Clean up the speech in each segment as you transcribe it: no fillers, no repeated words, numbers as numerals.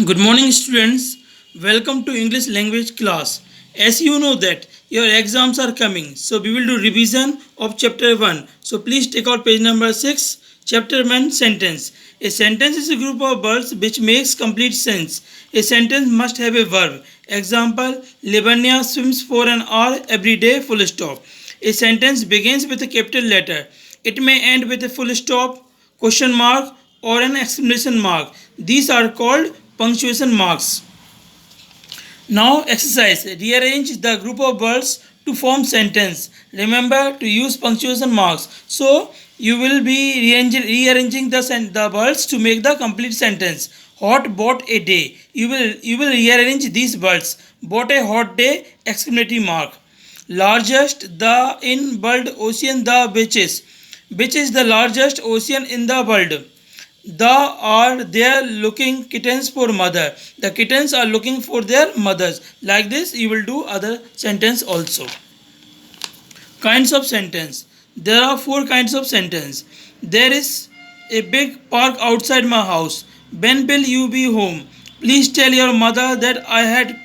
Good morning students. Welcome to English language class. As you know that your exams are coming, so we will do revision of chapter 1. So please take out page number 6, chapter 1 sentence. A sentence is a group of words which makes complete sense. A sentence must have a verb. Example, Livania swims for an hour every day, full stop. A sentence begins with a capital letter. It may end with a full stop, question mark, or an exclamation mark. These are called punctuation marks. Now exercise. Rearrange the group of words to form sentence. Remember to use punctuation marks. So you will be rearranging the words to make the complete sentence. Hot bought a day. You will rearrange these words. Bought a hot day! Exclamatory mark. Largest the in world ocean the beaches. Which is the largest ocean in the world? The are there looking kittens for mother. The kittens are looking for their mothers. Like this you will do other sentence also. Kinds of sentence. There are four kinds of sentence. There is a big park outside my house. When will you be home? Please tell your mother that I had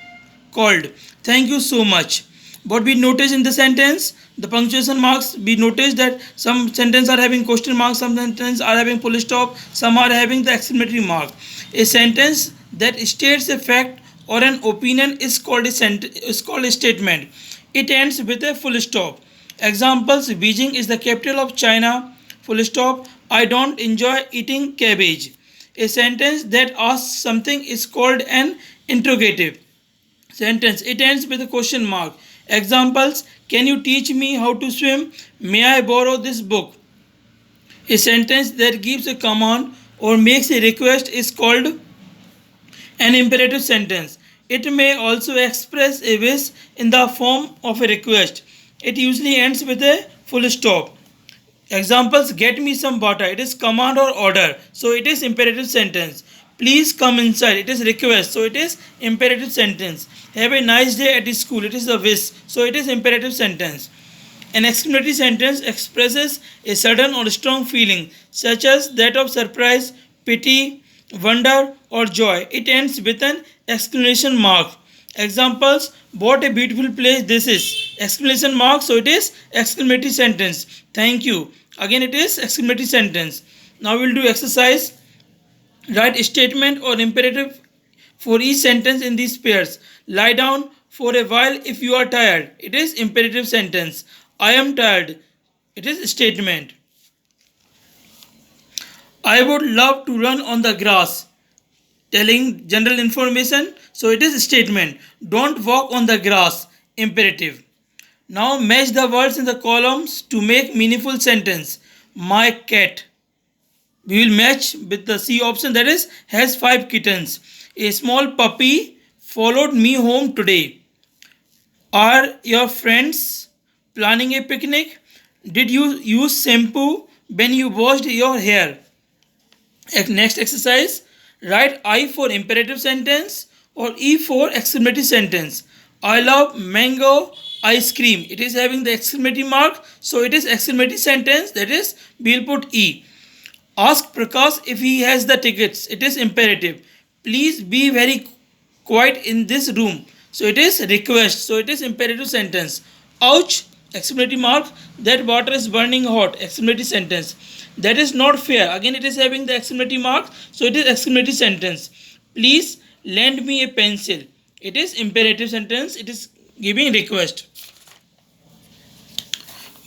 called. Thank you so much. What we notice in the sentence, the punctuation marks, we notice that some sentences are having question marks, some sentences are having full stop, some are having the exclamatory mark. A sentence that states a fact or an opinion is called a statement. It ends with a full stop. Examples: Beijing is the capital of China. Full stop. I don't enjoy eating cabbage. A sentence that asks something is called an interrogative sentence. It ends with a question mark. Examples: Can you teach me how to swim? May I borrow this book? A sentence that gives a command or makes a request is called an imperative sentence. It may also express a wish in the form of a request. It usually ends with a full stop. Examples: Get me some water. It is command or order. So it is imperative sentence. Please come inside. It is request. So it is imperative sentence. Have a nice day at school. It is a wish. So it is imperative sentence. An exclamatory sentence expresses a sudden or strong feeling, such as that of surprise, pity, wonder, or joy. It ends with an exclamation mark. Examples: What a beautiful place this is! Exclamation mark. So it is exclamatory sentence. Thank you. Again it is exclamatory sentence. Now we will do exercise. Write statement or imperative for each sentence in these pairs. Lie down for a while if you are tired. It is imperative sentence. I am tired. It is statement. I would love to run on the grass. Telling general information. So it is statement. Don't walk on the grass. Imperative. Now match the words in the columns to make meaningful sentence. My cat. We will match with the C option, that is has 5 kittens. A small puppy followed me home today. Are your friends planning a picnic? Did you use shampoo when you washed your hair? Next exercise. Write I for imperative sentence or E for exclamatory sentence. I love mango ice cream. It is having the exclamatory mark, so it is exclamatory sentence, that is we will put E. Ask Prakash if he has the tickets. It is imperative. Please be very quiet in this room. So it is request. So it is imperative sentence. Ouch! Exclamatory mark. That water is burning hot. Exclamatory sentence. That is not fair. Again it is having the exclamatory mark. So it is exclamatory sentence. Please lend me a pencil. It is imperative sentence. It is giving request.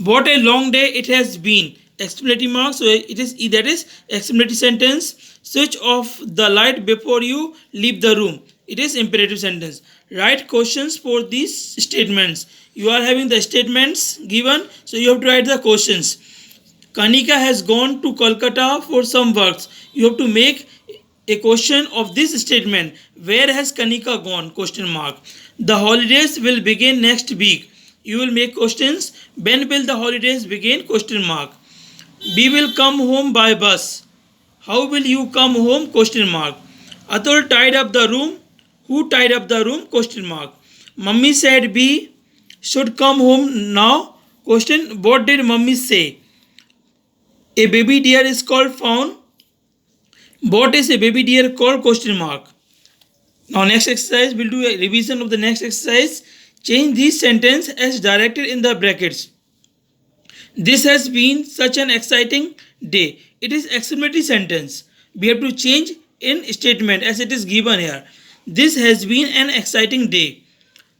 What a long day it has been! Exclamatory mark. So it is that is exclamatory sentence. Switch off the light before you leave the room. It is imperative sentence. Write questions for these statements. You are having the statements given, so you have to write the questions. Kanika has gone to Kolkata for some works. You have to make a question of this statement. Where has Kanika gone? Question mark. The holidays will begin next week. You will make questions. When will the holidays begin? Question mark. We will come home by bus. How will you come home? Question mark. Atul tied up the room. Who tied up the room? Question mark. Mummy said we should come home now. Question. What did mummy say? A baby deer is called fawn. What is a baby deer called? Question mark. Now next exercise, we'll do a revision of the next exercise. Change these sentence as directed in the brackets. This has been such an exciting day. It is exclamatory sentence. We have to change in statement as it is given here. This has been an exciting day.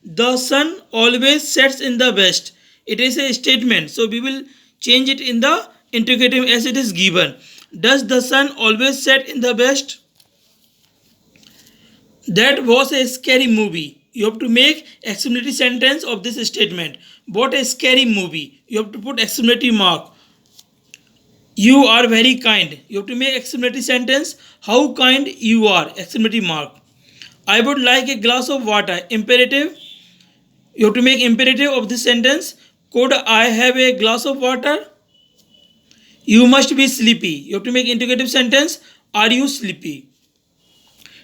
The sun always sets in the west. It is a statement. So we will change it in the interrogative as it is given. Does the sun always set in the west? That was a scary movie. You have to make exclamatory sentence of this statement. What a scary movie. You have to put exclamatory mark. You are very kind. You have to make exclamatory sentence. How kind you are. Exclamatory mark. I would like a glass of water. Imperative. You have to make imperative of this sentence. Could I have a glass of water? You must be sleepy. You have to make interrogative sentence. Are you sleepy?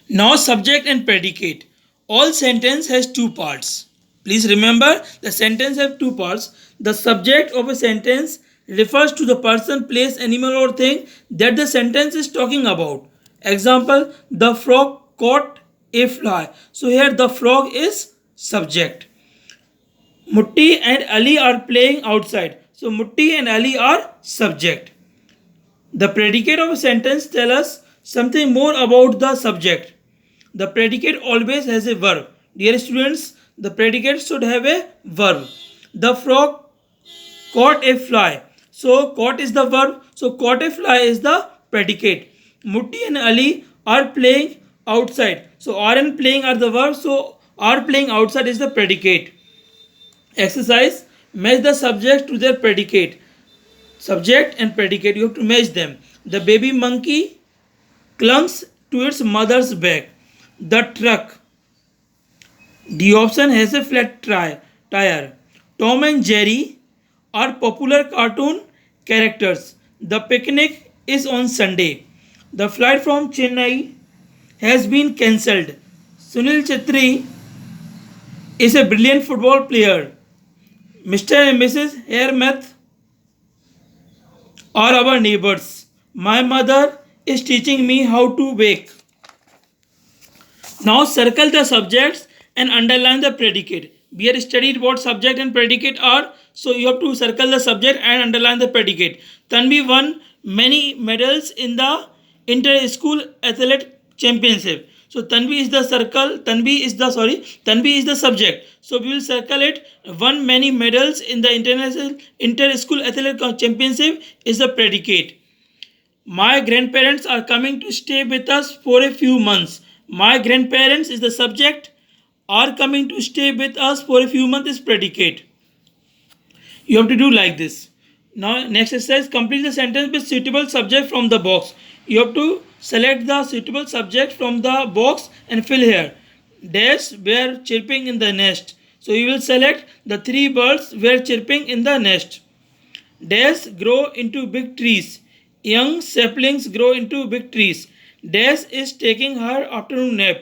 Now subject and predicate. All sentence has two parts. Please remember the sentence have two parts. The subject of a sentence refers to the person, place, animal or thing that the sentence is talking about. Example, the frog caught a fly. So here the frog is subject. Mutti and Ali are playing outside. So Mutti and Ali are subject. The predicate of a sentence tell us something more about the subject. The predicate always has a verb. Dear students, the predicate should have a verb. The frog caught a fly. So caught is the verb. So caught a fly is the predicate. Mutti and Ali are playing outside. So are and playing are the verb. So are playing outside is the predicate. Exercise, match the subject to their predicate. Subject and predicate, you have to match them. The baby monkey clung to its mother's back. The truck. The option has a flat tire. Tom and Jerry are popular cartoon characters. The picnic is on Sunday. The flight from Chennai has been cancelled. Sunil Chetri is a brilliant football player. Mr. and Mrs. Hermeth are our neighbors. My mother is teaching me how to bake. Now circle the subjects and underline the predicate. We have studied what subject and predicate are. So you have to circle the subject and underline the predicate. Tanvi won many medals in the inter-school athlete championship. So Tanvi is the subject. So we will circle it. Won many medals in the international inter-school athlete championship is the predicate. My grandparents are coming to stay with us for a few months. My grandparents is the subject. Are coming to stay with us for a few months is predicate. You have to do like this. Now next exercise, complete the sentence with suitable subject from the box. You have to select the suitable subject from the box and fill here. Dash were chirping in the nest. So you will select the three birds were chirping in the nest. Dash grow into big trees. Young saplings grow into big trees. Dash is taking her afternoon nap.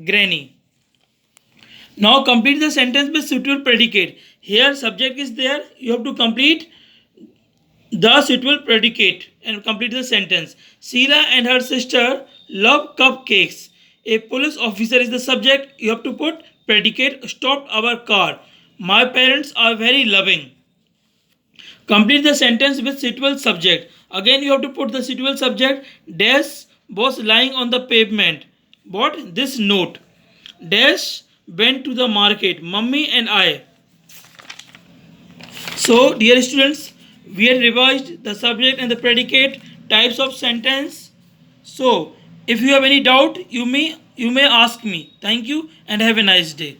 Granny. Now complete the sentence with suitable predicate. Here subject is there. You have to complete the suitable predicate and complete the sentence. Sheila and her sister love cupcakes. A police officer is the subject. You have to put predicate stopped our car. My parents are very loving. Complete the sentence with suitable subject. Again you have to put the suitable subject. Dash was lying on the pavement. Bought this note. Dash went to the market. Mummy and I. So dear students, we have revised the subject and the predicate, types of sentence. So if you have any doubt, you may ask me. Thank you and have a nice day.